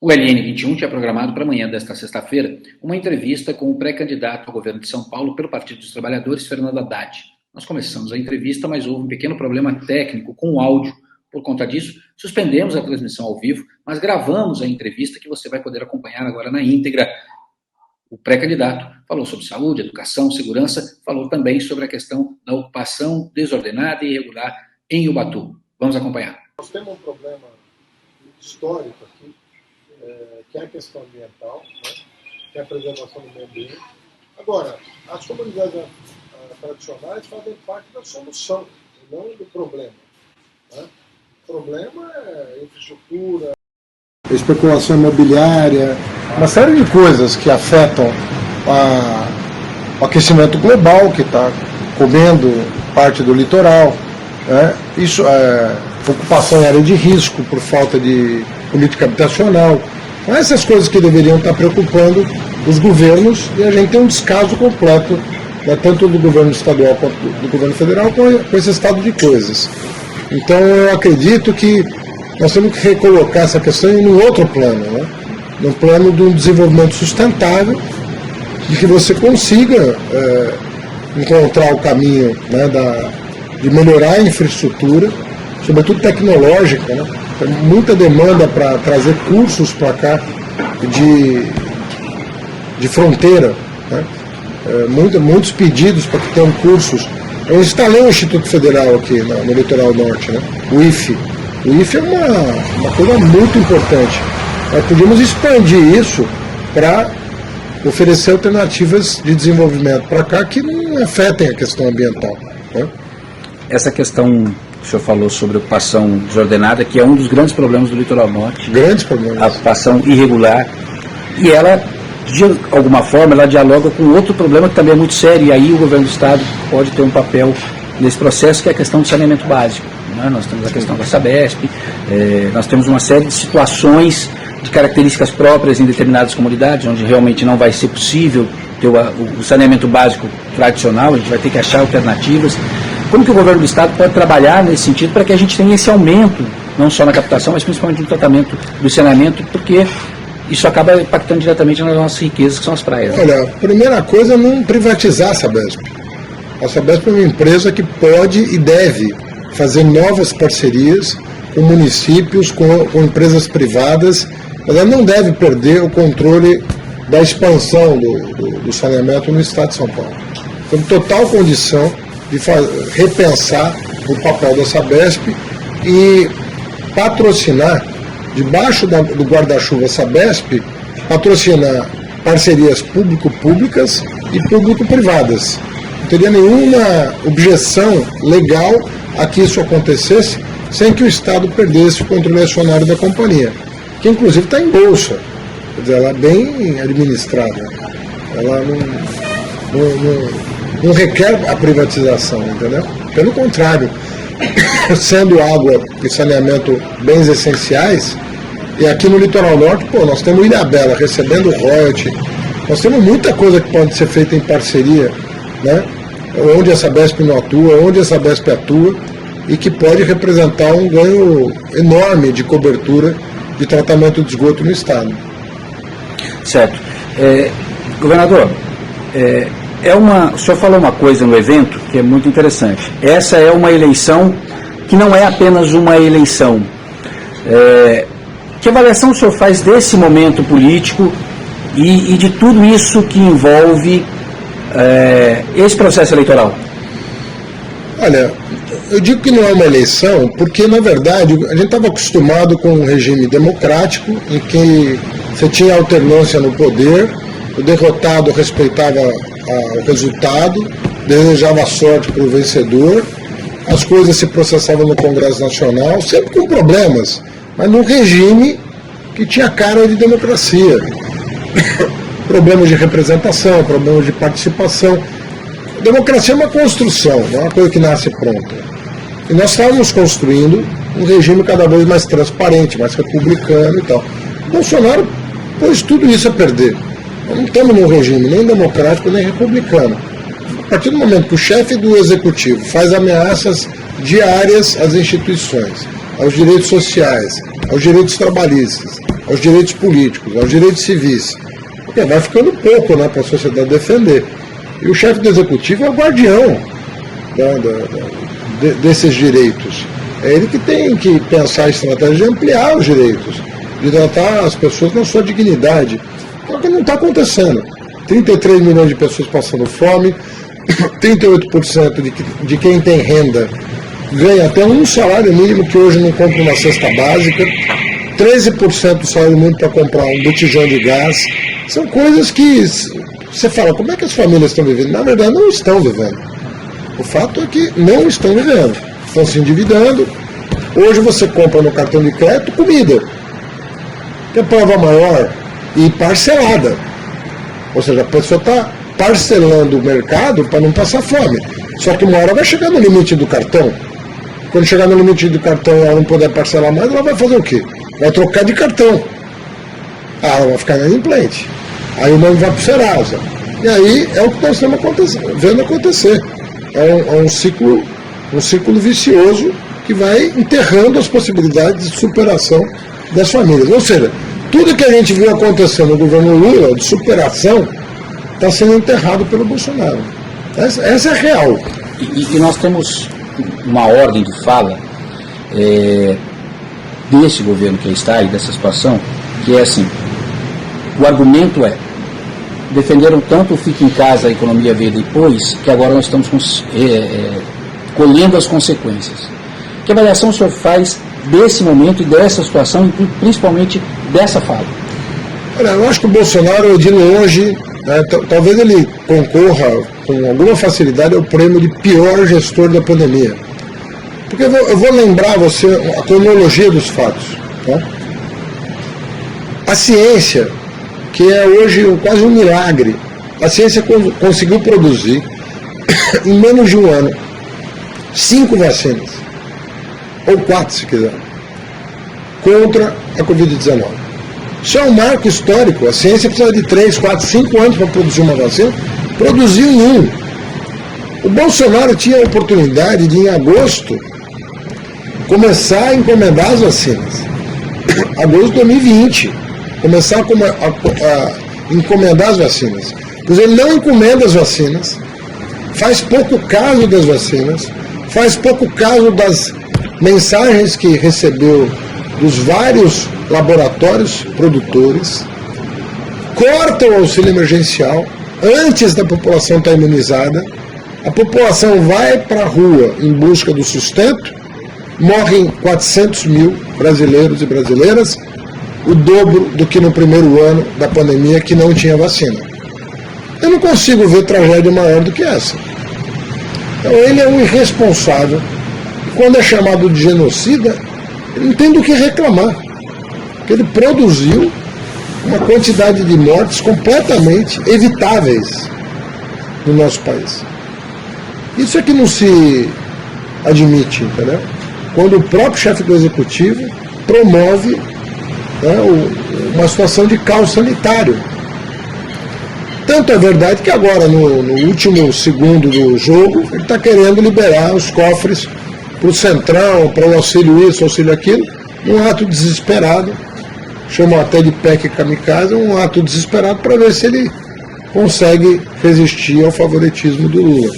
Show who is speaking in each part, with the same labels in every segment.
Speaker 1: O LN21 tinha programado para amanhã desta sexta-feira uma entrevista com o pré-candidato ao governo de São Paulo pelo Partido dos Trabalhadores, Fernando Haddad. Nós começamos a entrevista, mas houve um pequeno problema técnico com o áudio. Por conta disso, suspendemos a transmissão ao vivo, mas gravamos a entrevista que você vai poder acompanhar agora na íntegra. O pré-candidato falou sobre saúde, educação, segurança, falou também sobre a questão da ocupação desordenada e irregular em Ubatuba. Vamos acompanhar.
Speaker 2: Nós temos um problema histórico aqui, que é a questão ambiental, né? Que é a preservação do meio ambiente. Agora, as comunidades tradicionais fazem parte da solução, e não do problema, né? O problema é infraestrutura, especulação imobiliária, uma série de coisas que afetam o aquecimento global, que está comendo parte do litoral, né? Isso ocupação em área de risco por falta de política habitacional. São essas coisas que deveriam estar preocupando os governos, e a gente tem um descaso completo, né, tanto do governo estadual quanto do governo federal com esse estado de coisas. Então eu acredito que nós temos que recolocar essa questão em um outro plano, né? No plano de um desenvolvimento sustentável, de que você consiga encontrar o caminho, né, de melhorar a infraestrutura, sobretudo tecnológica, né? Tem muita demanda para trazer cursos para cá de fronteira, né? Muitos pedidos para que tenham cursos. Eu instalei um Instituto Federal aqui no Litoral Norte, né? O IFE. O IFE é uma coisa muito importante. Nós podíamos expandir isso para oferecer alternativas de desenvolvimento para cá que não afetem a questão ambiental, né?
Speaker 1: Essa questão que o senhor falou sobre ocupação desordenada, que é um dos grandes problemas do Litoral Norte.
Speaker 2: Grandes problemas.
Speaker 1: A ocupação irregular. E ela, de alguma forma, ela dialoga com outro problema que também é muito sério, e aí o governo do Estado pode ter um papel nesse processo, que é a questão do saneamento básico, né? Nós temos a questão da Sabesp, nós temos uma série de situações de características próprias em determinadas comunidades, onde realmente não vai ser possível ter o saneamento básico tradicional, a gente vai ter que achar alternativas. Como que o governo do Estado pode trabalhar nesse sentido para que a gente tenha esse aumento, não só na captação, mas principalmente no tratamento do saneamento, porque isso acaba impactando diretamente nas nossas riquezas, que são as praias.
Speaker 2: Olha, a primeira coisa é não privatizar a Sabesp. A Sabesp é uma empresa que pode e deve fazer novas parcerias com municípios, com empresas privadas, mas ela não deve perder o controle da expansão do saneamento no estado de São Paulo. Tem total condição de repensar o papel da Sabesp e patrocinar, debaixo do guarda-chuva Sabesp, patrocinar parcerias público-públicas e público-privadas. Não teria nenhuma objeção legal a que isso acontecesse sem que o Estado perdesse o controle acionário da companhia, que inclusive está em bolsa. Quer dizer, ela é bem administrada. Ela não requer a privatização, entendeu? Pelo contrário, sendo água e saneamento bens essenciais, e aqui no Litoral Norte, nós temos Ilhabela recebendo royalty, nós temos muita coisa que pode ser feita em parceria, né? Onde a Sabesp não atua, onde a Sabesp atua, e que pode representar um ganho enorme de cobertura de tratamento de esgoto no Estado.
Speaker 1: Certo. Governador, o senhor falou uma coisa no evento que é muito interessante. Essa é uma eleição que não é apenas uma eleição. Que avaliação o senhor faz desse momento político e de tudo isso que envolve esse processo eleitoral?
Speaker 2: Olha, eu digo que não é uma eleição porque, na verdade, a gente estava acostumado com um regime democrático em que você tinha alternância no poder, o derrotado respeitava o resultado, desejava sorte para o vencedor, as coisas se processavam no Congresso Nacional, sempre com problemas, mas num regime que tinha cara de democracia. Problemas de representação, problemas de participação. A democracia é uma construção, não é uma coisa que nasce pronta. E nós estávamos construindo um regime cada vez mais transparente, mais republicano e tal. Bolsonaro pôs tudo isso a perder. Nós não estamos num regime nem democrático nem republicano. A partir do momento que o chefe do executivo faz ameaças diárias às instituições, aos direitos sociais, aos direitos trabalhistas,
Speaker 3: aos direitos políticos, aos direitos civis. Porque vai ficando pouco, né, para a sociedade defender. E o chefe do executivo é o guardião desses direitos. É ele que tem que pensar a estratégia de ampliar os direitos, de tratar as pessoas na sua dignidade. É o que não está acontecendo. 33 milhões de pessoas passando fome, 38% de quem tem renda ganha até um salário mínimo que hoje não compra uma cesta básica, 13% do salário mínimo para comprar um botijão de gás. São coisas que você fala, como é que as famílias estão vivendo? Na verdade, não estão vivendo. O fato é que não estão vivendo. Estão se endividando. Hoje você compra no cartão de crédito comida, que é prova maior e parcelada. Ou seja, a pessoa está parcelando o mercado para não passar fome. Só que uma hora vai chegar no limite do cartão. Quando chegar no limite do cartão e ela não puder parcelar mais, ela vai fazer o quê? Vai trocar de cartão. Ela vai ficar inadimplente. Aí o nome vai para o Serasa. E aí é o que nós estamos vendo acontecer. É um ciclo vicioso que vai enterrando as possibilidades de superação das famílias. Ou seja, tudo que a gente viu acontecer no governo Lula, de superação, está sendo enterrado pelo Bolsonaro. Essa é real.
Speaker 1: E nós temos uma ordem de fala desse governo que está e dessa situação, que é assim, o argumento é, defenderam tanto o fique em casa, a economia veio depois, que agora nós estamos colhendo as consequências. Que avaliação o senhor faz desse momento e dessa situação, e principalmente dessa fala?
Speaker 3: Olha, eu acho que o Bolsonaro, de longe, né, talvez ele concorra com alguma facilidade ao prêmio de pior gestor da pandemia. Porque eu vou lembrar você a cronologia dos fatos. Tá? A ciência, que é hoje quase um milagre, a ciência conseguiu produzir, em menos de um ano, 5 vacinas, ou 4 se quiser, contra a Covid-19. Isso é um marco histórico. A ciência precisa de 3, 4, 5 anos para produzir uma vacina, produziu em 1. O Bolsonaro tinha a oportunidade de, em agosto, começar a encomendar as vacinas. Agosto de 2020. Começar a encomendar as vacinas. Pois ele não encomenda as vacinas, faz pouco caso das vacinas, faz pouco caso das mensagens que recebeu dos vários laboratórios produtores, corta o auxílio emergencial antes da população estar imunizada, a população vai para a rua em busca do sustento, morrem 400 mil brasileiros e brasileiras, o dobro do que no primeiro ano da pandemia, que não tinha vacina. Eu não consigo ver tragédia maior do que essa. Então ele é um irresponsável, e quando é chamado de genocida, ele não tem do que reclamar, porque ele produziu uma quantidade de mortes completamente evitáveis no nosso país. Isso é que não se admite, entendeu? Quando o próprio chefe do executivo promove, né, uma situação de caos sanitário. Tanto é verdade que agora, no último segundo do jogo, ele está querendo liberar os cofres para o Centrão, para o auxílio isso, auxílio aquilo, um ato desesperado, chamam até de PEC kamikaze, um ato desesperado para ver se ele consegue resistir ao favoritismo do Lula.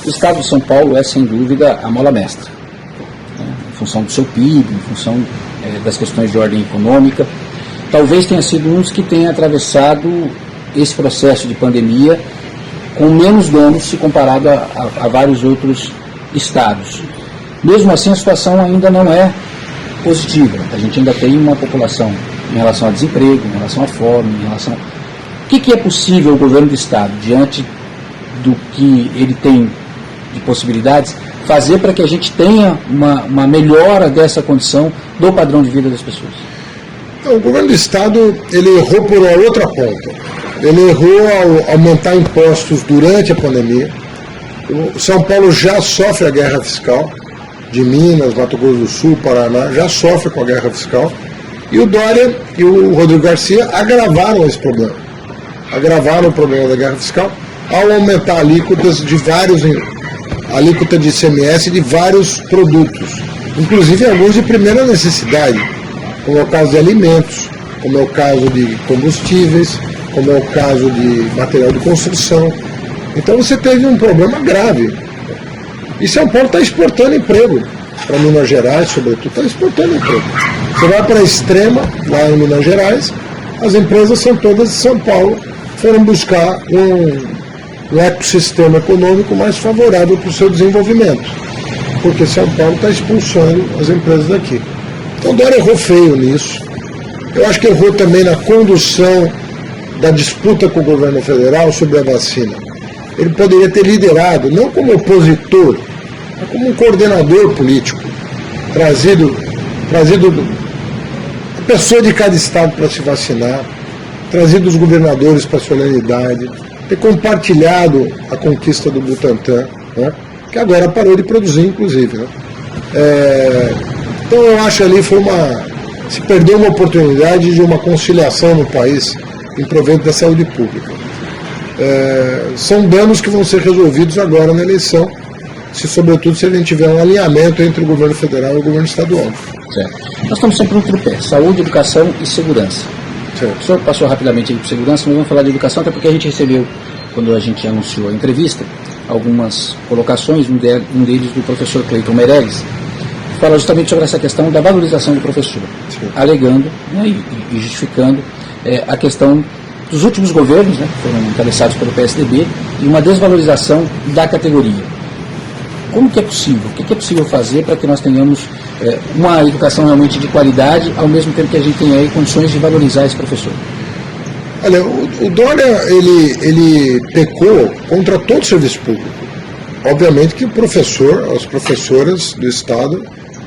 Speaker 1: O Estado de São Paulo é, sem dúvida, a mola mestra, né, em função do seu PIB, em função das questões de ordem econômica. Talvez tenha sido um dos que tenha atravessado esse processo de pandemia com menos danos se comparado a vários outros estados. Mesmo assim, a situação ainda não é positiva. A gente ainda tem uma população em relação a desemprego, em relação à fome, em relação... O que é possível o governo do estado, diante do que ele tem de possibilidades, fazer para que a gente tenha uma melhora dessa condição do padrão de vida das pessoas?
Speaker 3: Então, o governo do estado, ele errou por uma outra ponta. Ele errou ao aumentar impostos durante a pandemia. O São Paulo já sofre a guerra fiscal, de Minas, Mato Grosso do Sul, Paraná, já sofre com a guerra fiscal. E o Dória e o Rodrigo Garcia agravaram esse problema. Agravaram o problema da guerra fiscal ao aumentar alíquotas de alíquota de ICMS de vários produtos, inclusive alguns de primeira necessidade, como é o caso de alimentos. como é o caso de combustíveis, como é o caso de material de construção. Então você teve um problema grave. E São Paulo está exportando emprego para Minas Gerais, sobretudo, está exportando emprego. Você vai para a Extrema, lá em Minas Gerais, as empresas são todas de São Paulo, foram buscar um ecossistema econômico mais favorável para o seu desenvolvimento, porque São Paulo está expulsando as empresas daqui. Então Dória errou feio nisso. Eu acho que errou também na condução da disputa com o governo federal sobre a vacina. Ele poderia ter liderado, não como opositor, mas como um coordenador político, trazido a pessoa de cada estado para se vacinar, trazido os governadores para a solenidade, ter compartilhado a conquista do Butantan, né, que agora parou de produzir, inclusive. Né. Então eu acho ali se perdeu uma oportunidade de uma conciliação no país em proveito da saúde pública. São danos que vão ser resolvidos agora na eleição, sobretudo se a gente tiver um alinhamento entre o governo federal e o governo estadual.
Speaker 1: Certo. Nós estamos sempre no tripé: saúde, educação e segurança. Certo. O senhor passou rapidamente por segurança, mas vamos falar de educação, até porque a gente recebeu, quando a gente anunciou a entrevista, algumas colocações, um deles do professor Cleiton Meirelles, que fala justamente sobre essa questão da valorização do professor, sim, alegando, né, e justificando a questão dos últimos governos, né, que foram encabeçados pelo PSDB, e uma desvalorização da categoria. Como que é possível? O que é possível fazer para que nós tenhamos uma educação realmente de qualidade, ao mesmo tempo que a gente tenha aí condições de valorizar esse professor?
Speaker 3: Olha, o Dória, ele pecou contra todo o serviço público. Obviamente que as professoras do Estado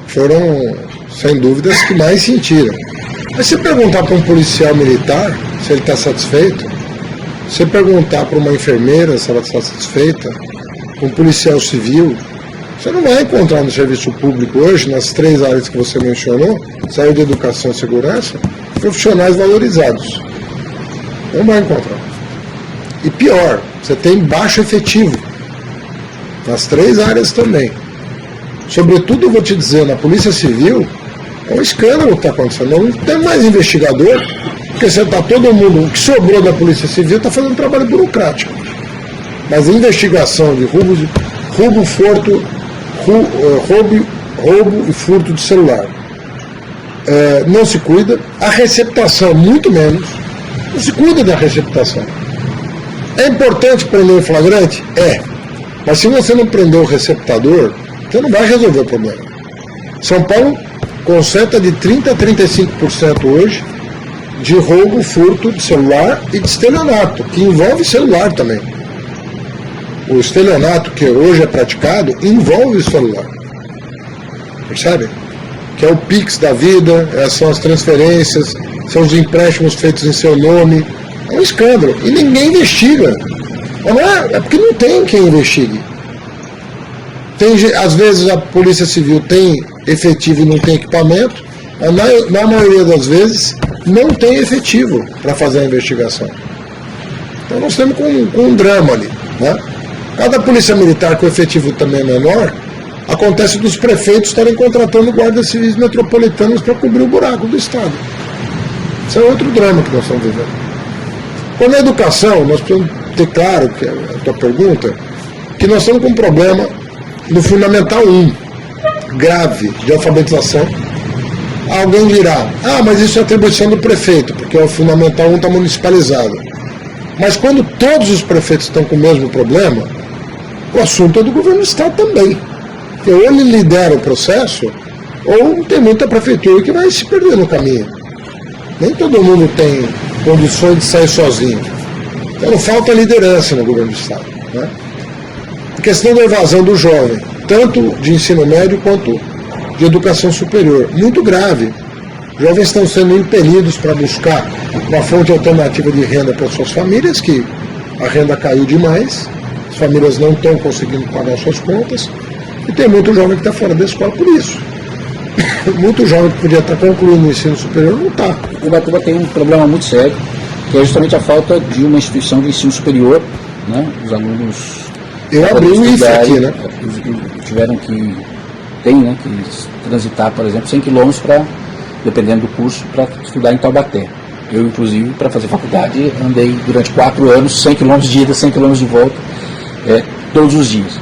Speaker 3: foram, sem dúvida, as que mais sentiram. Mas se perguntar para um policial militar se ele está satisfeito, se perguntar para uma enfermeira se ela está satisfeita, para um policial civil, você não vai encontrar no serviço público hoje, nas 3 áreas que você mencionou, saúde, educação e segurança, profissionais valorizados. Não vai encontrar. E pior, você tem baixo efetivo nas 3 áreas também. Sobretudo, eu vou te dizer, na Polícia Civil, é um escândalo que está acontecendo. Não tem mais investigador, porque você está todo mundo, o que sobrou da Polícia Civil está fazendo um trabalho burocrático. Mas a investigação de roubo e furto de celular não se cuida, a receptação muito menos, não se cuida da receptação. É importante prender o flagrante? Mas se você não prender o receptador, você não vai resolver o problema. São Paulo concentra de 30% a 35% hoje de roubo, furto de celular e de estelionato, que envolve celular também. O estelionato que hoje é praticado envolve o celular. Percebe? Que é o Pix da vida, são as transferências, são os empréstimos feitos em seu nome. É um escândalo. E ninguém investiga. É porque não tem quem investigue. Às vezes a Polícia Civil tem efetivo e não tem equipamento, mas na maioria das vezes não tem efetivo para fazer a investigação. Então nós temos com um drama ali. Né? Cada polícia militar com efetivo também menor, acontece dos prefeitos estarem contratando guardas civis metropolitanos para cobrir o buraco do Estado. Isso é outro drama que nós estamos vivendo. Quando a educação, nós precisamos ter claro, que é a tua pergunta, que nós estamos com um problema no Fundamental 1, grave, de alfabetização. Alguém dirá, mas isso é atribuição do prefeito, porque o Fundamental 1 está municipalizado. Mas quando todos os prefeitos estão com o mesmo problema, o assunto é do governo do Estado também. Porque ou ele lidera o processo, ou tem muita prefeitura que vai se perder no caminho. Nem todo mundo tem condições de sair sozinho. Então falta liderança no governo do Estado. Né? A questão da evasão do jovem, tanto de ensino médio quanto de educação superior, muito grave. Jovens estão sendo impelidos para buscar uma fonte alternativa de renda para suas famílias, que a renda caiu demais, as famílias não estão conseguindo pagar suas contas, e tem muito jovem que está fora da escola por isso. Muito jovem que podia estar concluindo o ensino superior não está.
Speaker 1: Ubatuba tem um problema muito sério, que é justamente a falta de uma instituição de ensino superior, né? Os alunos...
Speaker 3: Eu abri o IFE aqui, né?
Speaker 1: Tiveram que transitar, por exemplo, 100 quilômetros, dependendo do curso, para estudar em Taubaté. Eu, inclusive, para fazer faculdade, andei durante 4 anos, 100 km de ida, 100 km de volta, todos os dias.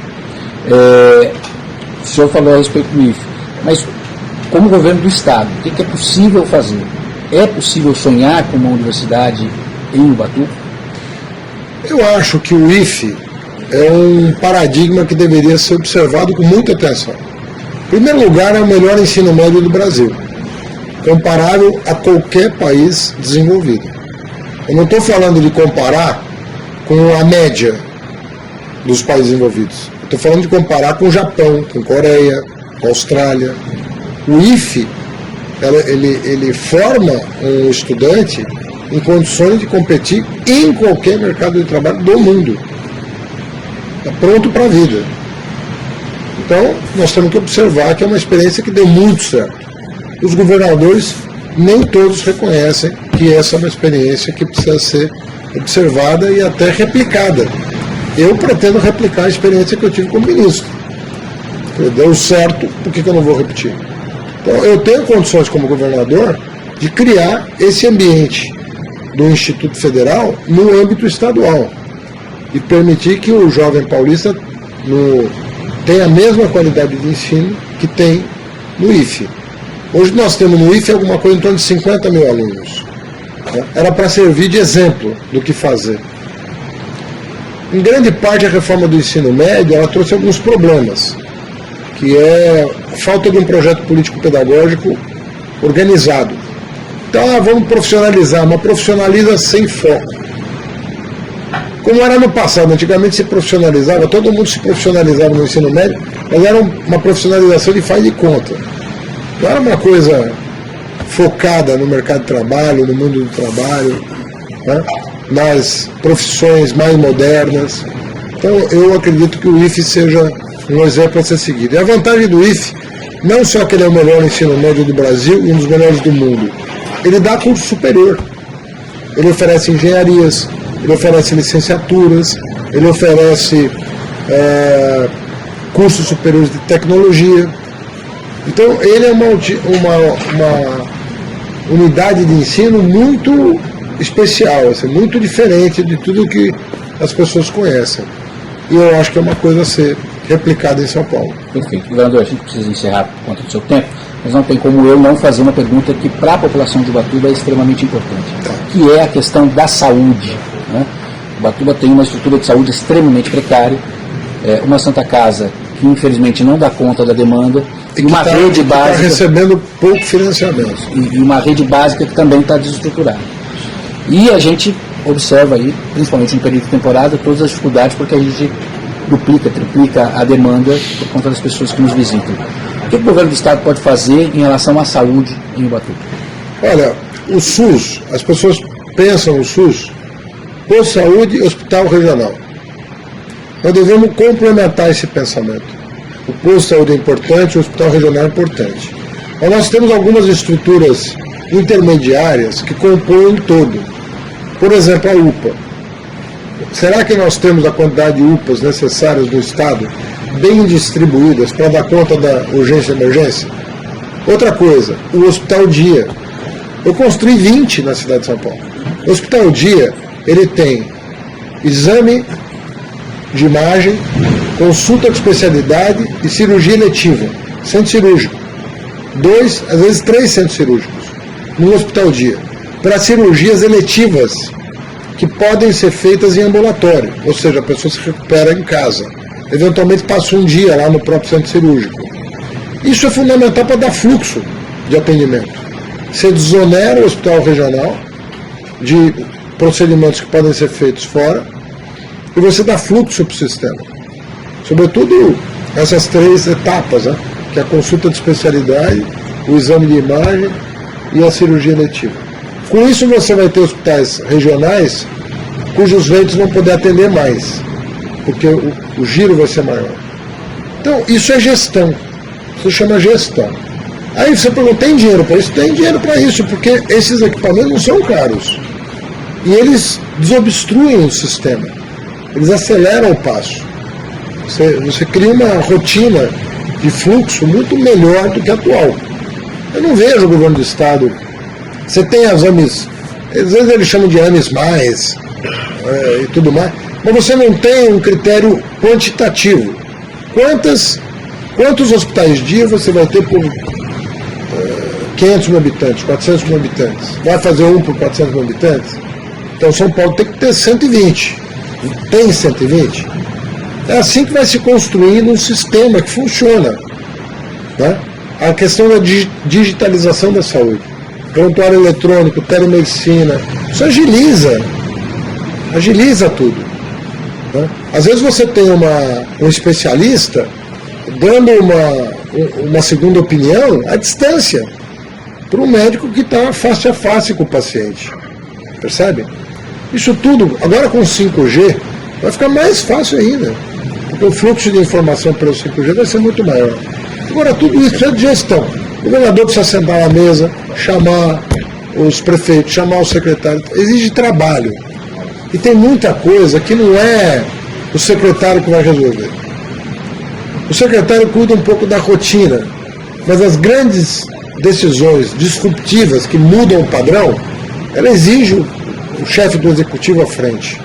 Speaker 1: O senhor falou a respeito do IFE, mas como governo do Estado, o que é possível fazer? É possível sonhar com uma universidade em Ubatuba?
Speaker 3: Eu acho que o IFE é um paradigma que deveria ser observado com muita atenção. Em primeiro lugar, é o melhor ensino médio do Brasil, comparável a qualquer país desenvolvido. Eu não estou falando de comparar com a média dos países desenvolvidos. Estou falando de comparar com o Japão, com a Coreia, com a Austrália. O IFE, ele forma um estudante em condições de competir em qualquer mercado de trabalho do mundo. Está pronto para a vida. Então, nós temos que observar que é uma experiência que deu muito certo. Os governadores, nem todos reconhecem que essa é uma experiência que precisa ser observada e até replicada. Eu pretendo replicar a experiência que eu tive como ministro. Deu certo, por que eu não vou repetir? Então, eu tenho condições como governador de criar esse ambiente do Instituto Federal no âmbito estadual e permitir que o jovem paulista tenha a mesma qualidade de ensino que tem no IFE. Hoje nós temos no IFE alguma coisa em torno de 50 mil alunos. Era para servir de exemplo do que fazer. Em grande parte, a reforma do ensino médio ela trouxe alguns problemas, que é a falta de um projeto político-pedagógico organizado. Então, vamos profissionalizar, mas profissionaliza sem foco. Como era no passado, antigamente se profissionalizava, todo mundo se profissionalizava no ensino médio, mas era uma profissionalização de faz de conta. Não era uma coisa focada no mercado de trabalho, no mundo do trabalho, né? Nas profissões mais modernas. Então, eu acredito que o IFE seja um exemplo a ser seguido. E a vantagem do IFE, não só que ele é o melhor ensino médio do Brasil e um dos melhores do mundo, ele dá curso superior. Ele oferece engenharias, ele oferece licenciaturas, ele oferece cursos superiores de tecnologia. Então, ele é uma unidade de ensino muito especial, assim, muito diferente de tudo que as pessoas conhecem. E eu acho que é uma coisa a ser replicada em São Paulo.
Speaker 1: Perfeito. Governador, a gente precisa encerrar por conta do seu tempo, mas não tem como eu não fazer uma pergunta que para a população de Ubatuba é extremamente importante, que é a questão da saúde. Né? Ubatuba tem uma estrutura de saúde extremamente precária, uma Santa Casa que infelizmente não dá conta da demanda, e uma rede básica
Speaker 3: está recebendo pouco financiamento.
Speaker 1: E uma rede básica que também está desestruturada. E a gente observa aí, principalmente no período de temporada, todas as dificuldades, porque a gente duplica, triplica a demanda por conta das pessoas que nos visitam. O que o governo do Estado pode fazer em relação à saúde em Ubatuba?
Speaker 3: Olha, o SUS, as pessoas pensam no SUS, posto de saúde e hospital regional. Nós devemos complementar esse pensamento. O posto de saúde é importante, o hospital regional é importante. Mas nós temos algumas estruturas intermediárias que compõem um todo. Por exemplo, a UPA. Será que nós temos a quantidade de UPAs necessárias no Estado bem distribuídas para dar conta da urgência e emergência? Outra coisa, o Hospital Dia. Eu construí 20 na cidade de São Paulo. O Hospital Dia, ele tem exame de imagem, consulta de especialidade e cirurgia eletiva, centro cirúrgico. 2, às vezes 3 centros cirúrgicos no Hospital Dia, para cirurgias eletivas que podem ser feitas em ambulatório, ou seja, a pessoa se recupera em casa, eventualmente passa um dia lá no próprio centro cirúrgico. Isso é fundamental para dar fluxo de atendimento. Você desonera o hospital regional de procedimentos que podem ser feitos fora e você dá fluxo para o sistema. Sobretudo essas 3 etapas, né? Que é a consulta de especialidade, o exame de imagem e a cirurgia eletiva. Com isso você vai ter hospitais regionais cujos leitos vão poder atender mais, porque o giro vai ser maior. Então, isso é gestão. Isso chama gestão. Aí você pergunta, tem dinheiro para isso? Tem dinheiro para isso, porque esses equipamentos não são caros. E eles desobstruem o sistema. Eles aceleram o passo. Você cria uma rotina de fluxo muito melhor do que a atual. Eu não vejo o governo do Estado. Você tem exames Às vezes eles chamam de anos mais e tudo mais, mas você não tem um critério quantitativo. Quantos hospitais dia você vai ter por 500 mil habitantes, 400 mil habitantes? Vai fazer um por 400 mil habitantes? Então São Paulo tem que ter 120. Tem 120? É assim que vai se construindo um sistema que funciona. Né? A questão da digitalização da saúde, prontuário eletrônico, telemedicina, isso agiliza tudo. Né? Às vezes você tem um especialista dando uma segunda opinião à distância para um médico que está face a face com o paciente. Percebe? Isso tudo, agora com 5G, vai ficar mais fácil ainda. Porque o fluxo de informação pelo 5G vai ser muito maior. Agora, tudo isso precisa de gestão. O governador precisa sentar na mesa, chamar os prefeitos, chamar os secretários. Exige trabalho. E tem muita coisa que não é o secretário que vai resolver. O secretário cuida um pouco da rotina, mas as grandes decisões disruptivas que mudam o padrão, ela exige o chefe do executivo à frente.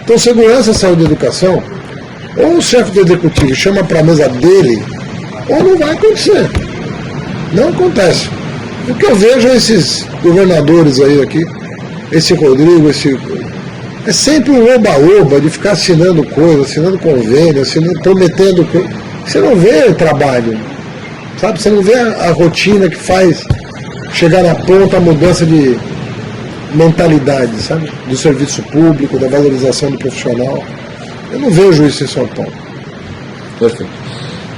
Speaker 3: Então, segurança, saúde e educação, ou o chefe do executivo chama para a mesa dele, ou não vai acontecer. Não acontece. O que eu vejo é esses governadores aí aqui, esse Rodrigo, é sempre um oba-oba de ficar assinando coisa, assinando convênio, prometendo coisa. Você não vê trabalho, sabe? Você não vê a rotina que faz chegar na ponta a mudança de mentalidade, sabe? Do serviço público, da valorização do profissional. Eu não vejo isso em São Paulo.
Speaker 1: Perfeito.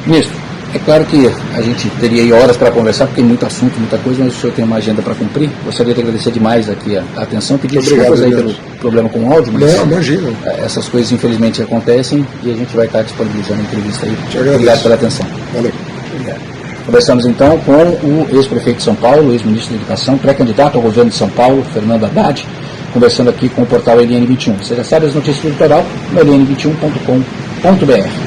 Speaker 1: Ministro, é claro que a gente teria aí horas para conversar, porque tem muito assunto, muita coisa, mas o senhor tem uma agenda para cumprir. Gostaria de agradecer demais aqui a atenção, pedir desculpas aí pelo problema com o áudio, mas
Speaker 3: não, imagina.
Speaker 1: Essas coisas infelizmente acontecem e a gente vai estar disponibilizando a entrevista aí. Obrigado pela atenção.
Speaker 3: Valeu.
Speaker 1: Obrigado. Conversamos então com o ex-prefeito de São Paulo, ex-ministro da Educação, pré-candidato ao governo de São Paulo, Fernando Haddad, conversando aqui com o portal LN21. Você já sabe as notícias do litoral no ln21.com.br.